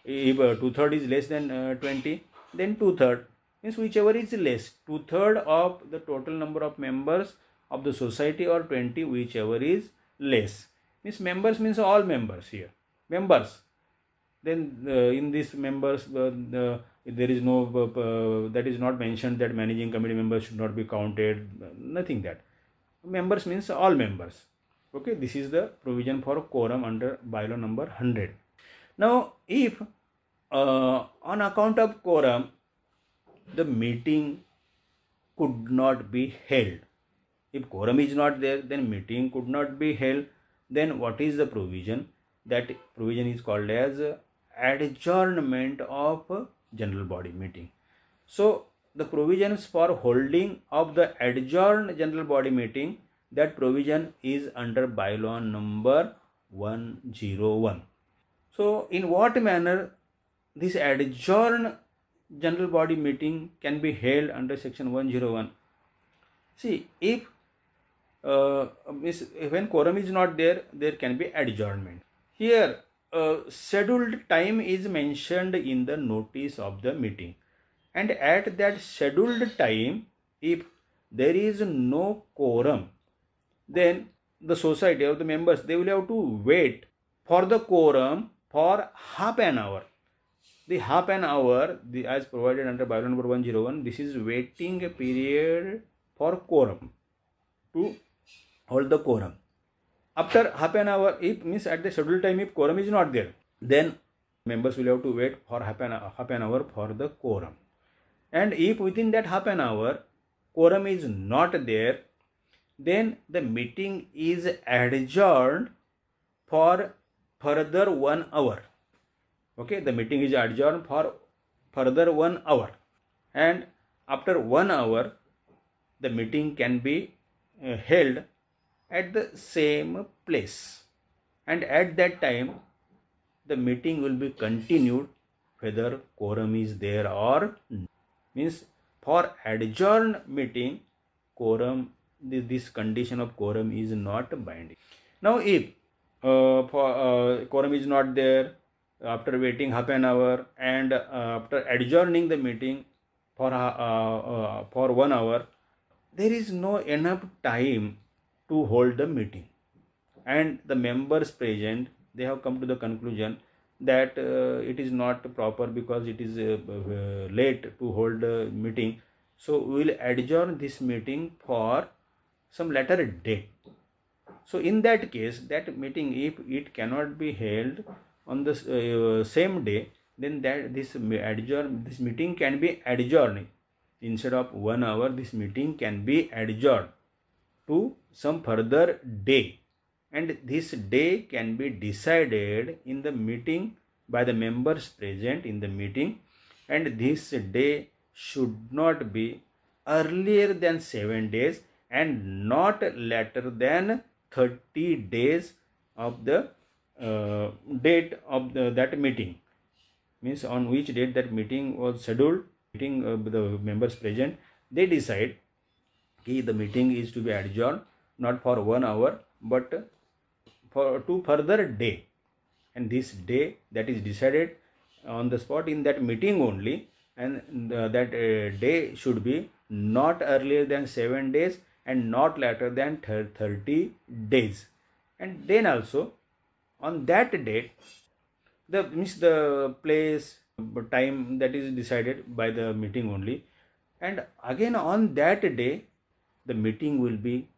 if 2/3 is less than 20, then 2/3, means whichever is less. 2/3 of the total number of members of the society or 20, whichever is less. Means members means all members here. Members. Then in these members, there is no, that is not mentioned that managing committee members should not be counted, nothing that. Members means all members. Okay, this is the provision for quorum under bylaw number 100. Now, if on account of quorum, the meeting could not be held. If quorum is not there, then meeting could not be held. Then what is the provision? That provision is called as adjournment of general body meeting. So the provisions for holding of the adjourned general body meeting, that provision is under bylaw number 101. So in what manner this adjourned general body meeting can be held under section 101? See, if when quorum is not there, there can be adjournment. Here scheduled time is mentioned in the notice of the meeting, and at that scheduled time, if there is no quorum, then the society or the members, they will have to wait for the quorum for half an hour. The half an hour, as provided under bylaw number 101, this is waiting period for quorum, to hold the quorum. After half an hour, if means at the scheduled time, if quorum is not there, then members will have to wait for half an hour for the quorum. And if within that half an hour quorum is not there, then the meeting is adjourned for further 1 hour. Okay, the meeting is adjourned for further 1 hour, and after 1 hour, the meeting can be held at the same place, and at that time the meeting will be continued whether quorum is there or not. Means for adjourned meeting, quorum, this condition of quorum is not binding. Now if quorum is not there, after waiting half an hour and after adjourning the meeting for 1 hour, there is no enough time to hold the meeting, and the members present, they have come to the conclusion that it is not proper because it is late to hold the meeting, so we will adjourn this meeting for some later date. So in that case, that meeting, if it cannot be held on the same day, then that this meeting can be adjourned. Instead of 1 hour, this meeting can be adjourned to some further day, and this day can be decided in the meeting by the members present in the meeting, and this day should not be earlier than 7 days and not later than 30 days of the date of that meeting. Means on which date that meeting was scheduled, the members present, they decide the meeting is to be adjourned not for 1 hour but to further day, and this day that is decided on the spot in that meeting only, and that day should be not earlier than 7 days and not later than 30 days. And then also on that date, the place, time that is decided by the meeting only, and again on that day the meeting will be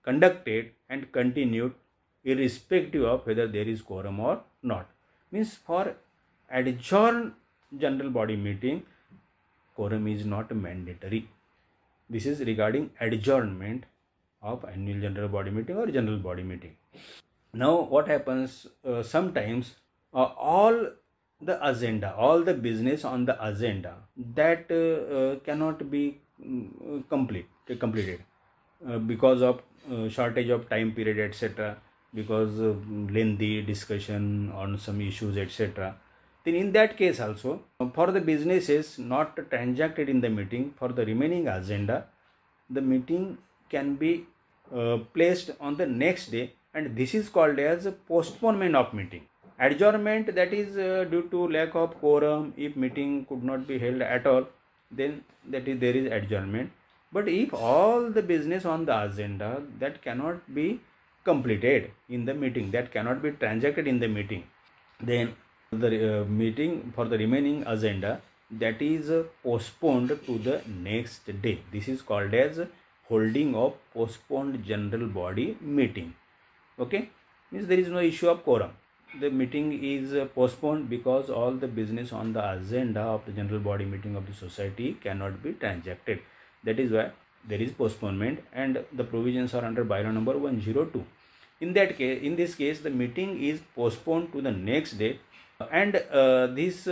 conducted and continued irrespective of whether there is quorum or not. Means for adjourned general body meeting, quorum is not mandatory. This is regarding adjournment of annual general body meeting or general body meeting. Now what happens, sometimes all the business on the agenda that cannot be completed because of shortage of time period, etc., because lengthy discussion on some issues, etc. Then in that case also, for the businesses not transacted in the meeting, for the remaining agenda, the meeting can be placed on the next day, and this is called as a postponement of meeting. Adjournment, that is due to lack of quorum, if meeting could not be held at all, then there is adjournment. But if all the business on the agenda that cannot be completed in the meeting, that cannot be transacted in the meeting, then the meeting for the remaining agenda, that is postponed to the next day. This is called as holding of postponed general body meeting. Okay, means there is no issue of quorum. The meeting is postponed because all the business on the agenda of the general body meeting of the society cannot be transacted. That is why there is postponement, and the provisions are under bylaw number 102. In this case, the meeting is postponed to the next day, and this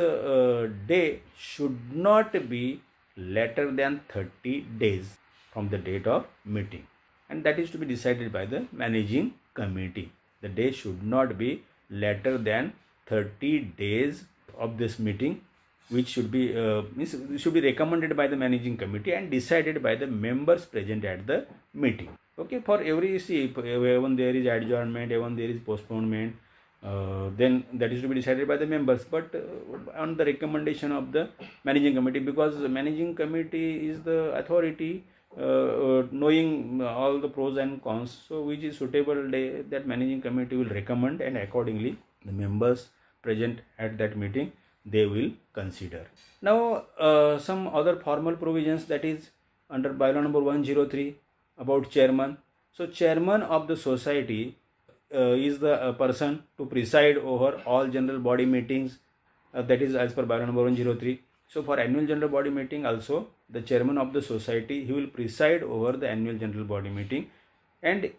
day should not be later than 30 days from the date of meeting, and that is to be decided by the managing committee. The day should not be later than 30 days of this meeting, which should be recommended by the managing committee and decided by the members present at the meeting. Okay, for every, when there is adjournment, when there is postponement, then that is to be decided by the members, but on the recommendation of the managing committee, because the managing committee is the authority knowing all the pros and cons. So which is suitable day, that managing committee will recommend, and accordingly the members present at that meeting, they will consider. Now some other formal provisions, that is under bylaw number 103 about chairman. So chairman of the society is the person to preside over all general body meetings, that is as per bylaw number 103. So for annual general body meeting also, the chairman of the society, he will preside over the annual general body meeting, and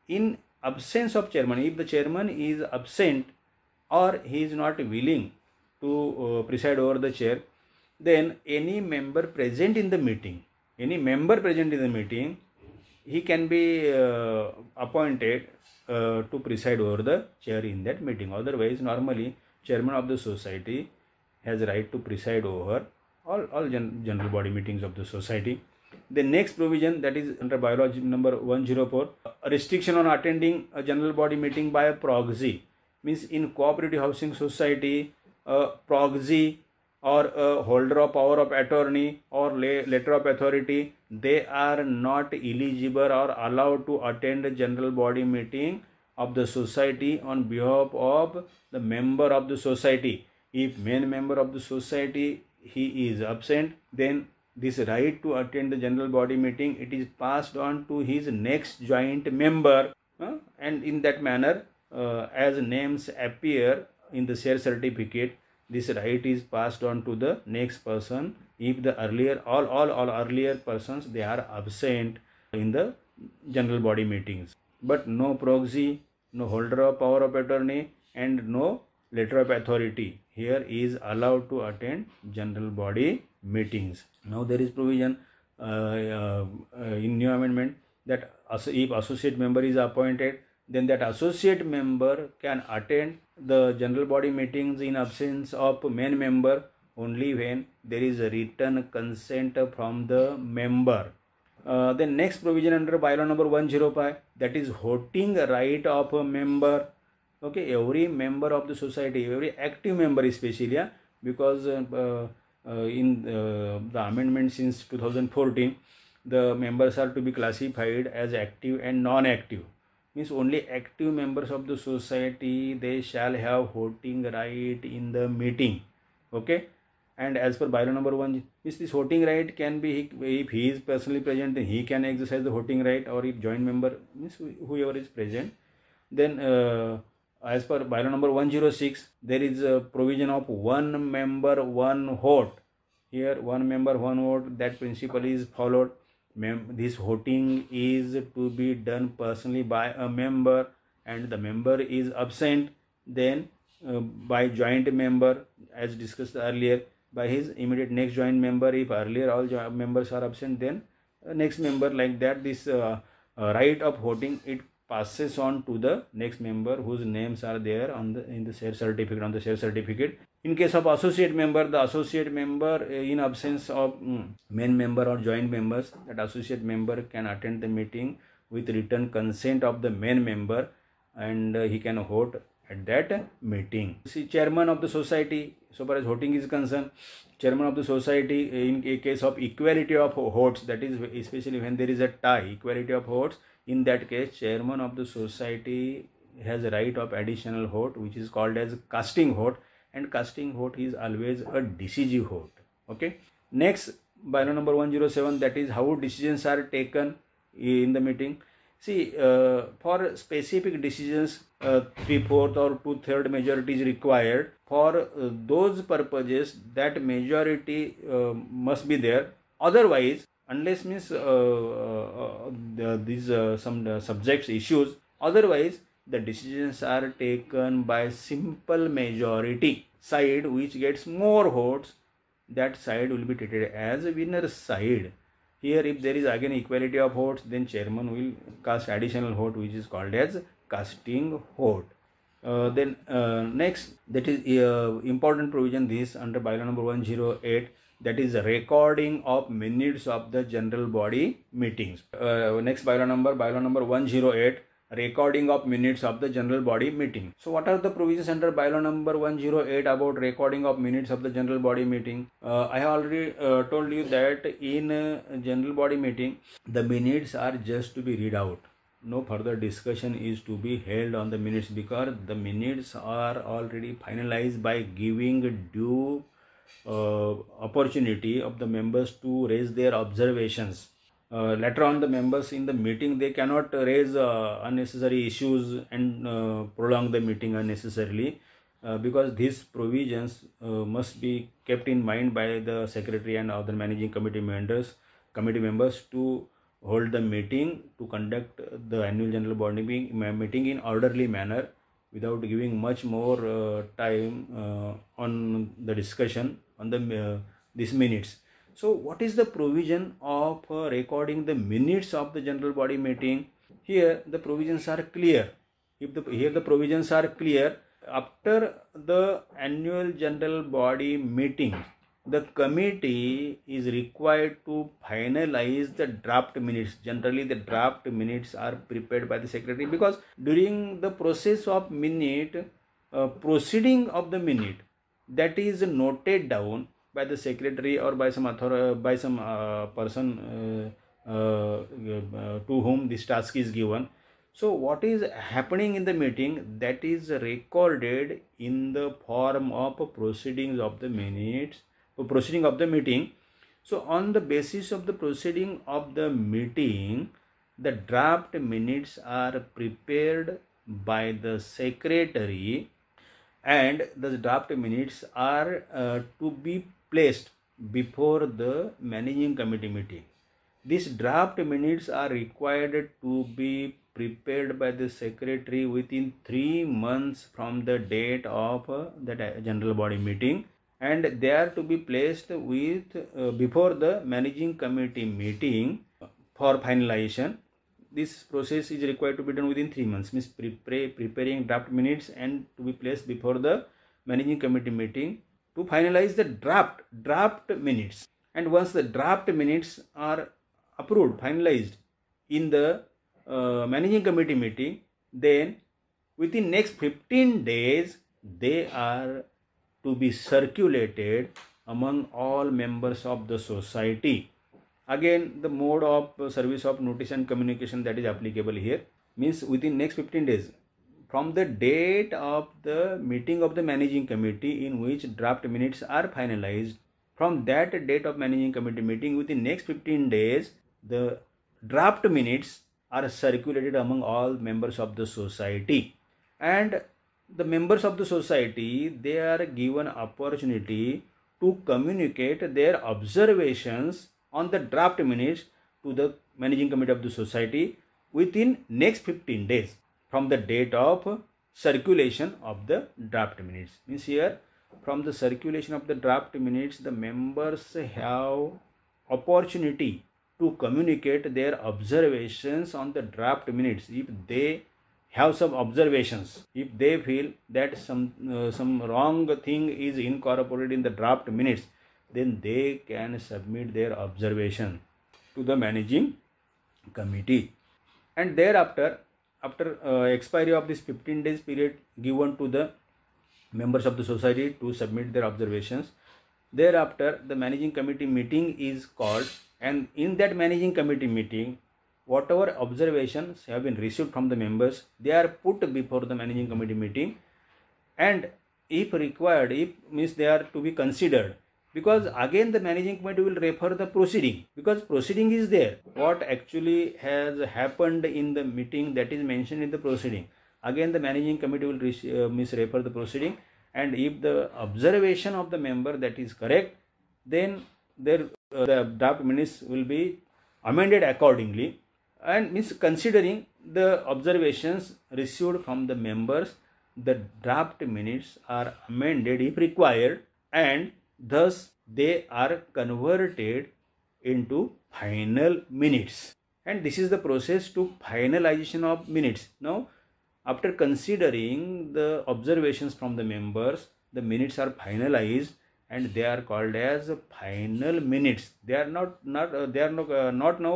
in absence of chairman, if the chairman is absent or he is not willing to preside over the chair, then any member present in the meeting, he can be appointed to preside over the chair in that meeting. Otherwise, normally chairman of the society has a right to preside over all general body meetings of the society. The next provision, that is under bylaw number 104, a restriction on attending a general body meeting by a proxy. Means in cooperative housing society, a proxy or a holder of power of attorney or letter of authority, they are not eligible or allowed to attend a general body meeting of the society on behalf of the member of the society. If main member of the society, he is absent, then this right to attend the general body meeting, it is passed on to his next joint member, and in that manner, as names appear in the share certificate, this right is passed on to the next person if the earlier all earlier persons, they are absent in the general body meetings. But no proxy, no holder of power of attorney, and no letter of authority here is allowed to attend general body meetings. Now there is provision in new amendment that if associate member is appointed, then that associate member can attend the general body meetings in absence of main member only when there is a written consent from the member. The next provision under bylaw number 105, that is voting right of a member. Okay, every member of the society, every active member especially, yeah, because in the amendment since 2014, the members are to be classified as active and non-active. Means only active members of the society, they shall have voting right in the meeting. Okay, and as per bylaw number 1, means this voting right can be, if he is personally present, then he can exercise the voting right, or if joint member, means whoever is present, then as per bylaw number 106, there is a provision of one member, one vote. Here, one member, one vote, that principle is followed. This voting is to be done personally by a member, and the member is absent, then by joint member, as discussed earlier, by his immediate next joint member. If earlier all members are absent, then next member, like that. This right of voting, it passes on to the next member whose names are there on the in the share certificate, on the share certificate. In case of associate member, the associate member, in absence of main member or joint members, that associate member can attend the meeting with written consent of the main member, and he can vote at that meeting. See, chairman of the society, so far as voting is concerned, chairman of the society, in a case of equality of votes, that is especially when there is a tie, equality of votes, in that case, chairman of the society has a right of additional vote, which is called as casting vote, and casting vote is always a decisive vote. Okay. Next, bylaw number 107, that is how decisions are taken in the meeting. See, for specific decisions, 3/4 or 2/3 majority is required. For those purposes, that majority must be there. Otherwise, unless means these some subjects issues, otherwise the decisions are taken by simple majority. Side which gets more votes, that side will be treated as a winner side. Here, if there is again equality of votes, then chairman will cast additional vote, which is called as casting vote. Then next, that is important provision, this under bylaw number 108, that is recording of minutes of the general body meetings. Next bylaw number 108, recording of minutes of the general body meeting. So what are the provisions under bylaw number 108 about recording of minutes of the general body meeting? I have already told you that in general body meeting, the minutes are just to be read out. No further discussion is to be held on the minutes, because the minutes are already finalized by giving due opportunity of the members to raise their observations. Later on, the members in the meeting, they cannot raise unnecessary issues and prolong the meeting unnecessarily, because these provisions must be kept in mind by the secretary and other managing committee members to hold the meeting, to conduct the annual general body meeting in orderly manner, without giving much more time on the discussion on the these minutes. So what is the provision of recording the minutes of the general body meeting? Here the provisions are clear. Here the provisions are clear. After the annual general body meeting, the committee is required to finalize the draft minutes. Generally, the draft minutes are prepared by the secretary, because during the process of minute, proceeding of the minute, that is noted down by the secretary or by some person to whom this task is given. So what is happening in the meeting, that is recorded in the form of proceedings of the minutes, proceeding of the meeting. So on the basis of the proceeding of the meeting, the draft minutes are prepared by the secretary, and the draft minutes are to be placed before the managing committee meeting. These draft minutes are required to be prepared by the secretary within 3 months from the date of the general body meeting, and they are to be placed before the managing committee meeting for finalization. This process is required to be done within 3 months, means preparing draft minutes and to be placed before the managing committee meeting to finalize the draft minutes. And once the draft minutes are approved, finalized in the managing committee meeting, then within next 15 days they are to be circulated among all members of the society. Again, the mode of service of notice and communication that is applicable here means within next 15 days from the date of the meeting of the managing committee in which draft minutes are finalized. From that date of managing committee meeting within next 15 days the draft minutes are circulated among all members of the society, and the members of the society, they are given opportunity to communicate their observations on the draft minutes to the managing committee of the society within next 15 days from the date of circulation of the draft minutes. Means here from the circulation of the draft minutes the members have opportunity to communicate their observations on the draft minutes. If they have some observations, if they feel that some wrong thing is incorporated in the draft minutes, then they can submit their observation to the managing committee, and thereafter after expiry of this 15 days period given to the members of the society to submit their observations, thereafter the managing committee meeting is called, and in that managing committee meeting whatever observations have been received from the members, they are put before the managing committee meeting, and if required, if means they are to be considered, because again the managing committee will refer the proceeding, because proceeding is there, what actually has happened in the meeting that is mentioned in the proceeding. Again the managing committee will refer the proceeding, and if the observation of the member that is correct, then the draft minutes will be amended accordingly, and means considering the observations received from the members, the draft minutes are amended if required, and thus they are converted into final minutes, and this is the process to finalization of minutes. Now after considering the observations from the members, the minutes are finalized and they are called as final minutes. They are not now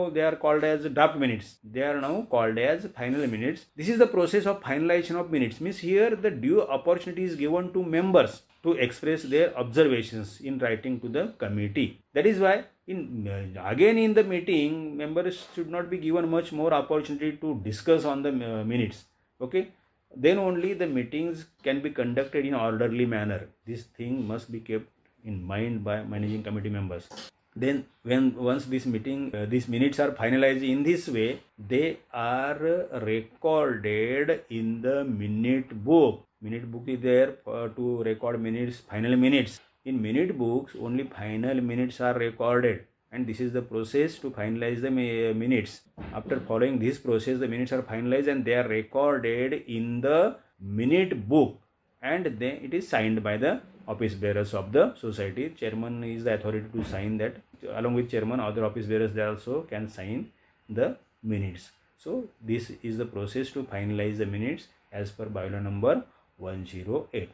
they are called as draft minutes. They are now called as final minutes. This is the process of finalization of minutes. Means here the due opportunity is given to members to express their observations in writing to the committee. That is why again in the meeting members should not be given much more opportunity to discuss on the minutes. Okay, then only the meetings can be conducted in orderly manner. This thing must be kept in mind by managing committee members. Then once this meeting these minutes are finalized in this way, they are recorded in the minute book. Minute book is there to record minutes, final minutes. In minute books only final minutes are recorded, and this is the process to finalize the minutes. After following this process, the minutes are finalized and they are recorded in the minute book, and then it is signed by the office bearers of the society. Chairman is the authority to sign that. Along with chairman, other office bearers they also can sign the minutes. So this is the process to finalize the minutes as per bylaw number 108.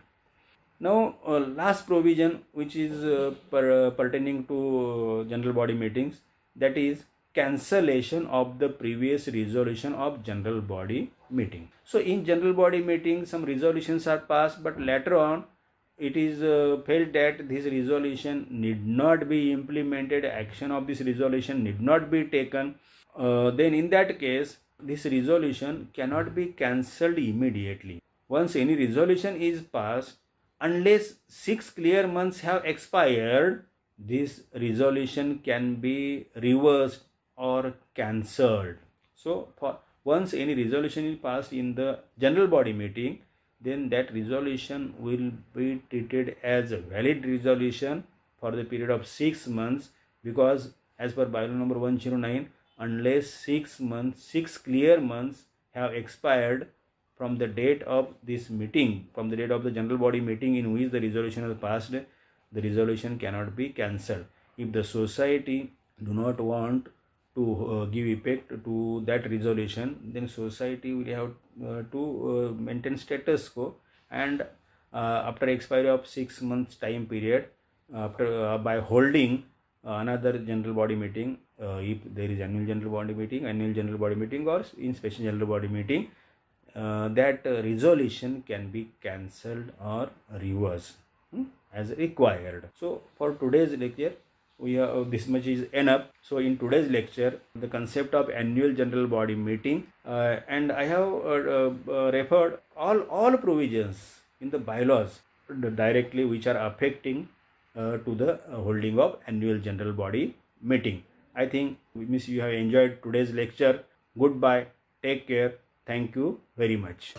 Now last provision which is pertaining to general body meetings, that is cancellation of the previous resolution of general body meeting. So in general body meeting some resolutions are passed, but later on it is felt that this resolution need not be implemented, action of this resolution need not be taken. Then in that case this resolution cannot be cancelled immediately. Once any resolution is passed, unless 6 clear months have expired, this resolution can be reversed or cancelled. So once any resolution is passed in the general body meeting, then that resolution will be treated as a valid resolution for the period of 6 months, because as per bylaw number 109, unless 6 clear months have expired from the date of this meeting, from the date of the general body meeting in which the resolution was passed, the resolution cannot be cancelled. If the society do not want to give effect to that resolution, then society will have to maintain status quo, and after expiry of 6 months time period, after by holding another general body meeting, if there is annual general body meeting or in special general body meeting, that resolution can be cancelled or reversed as required. So for today's lecture, we have this much is enough. So in today's lecture, the concept of annual general body meeting, and I have referred all provisions in the bylaws directly which are affecting to the holding of annual general body meeting. I think you have enjoyed today's lecture. Goodbye. Take care. Thank you very much.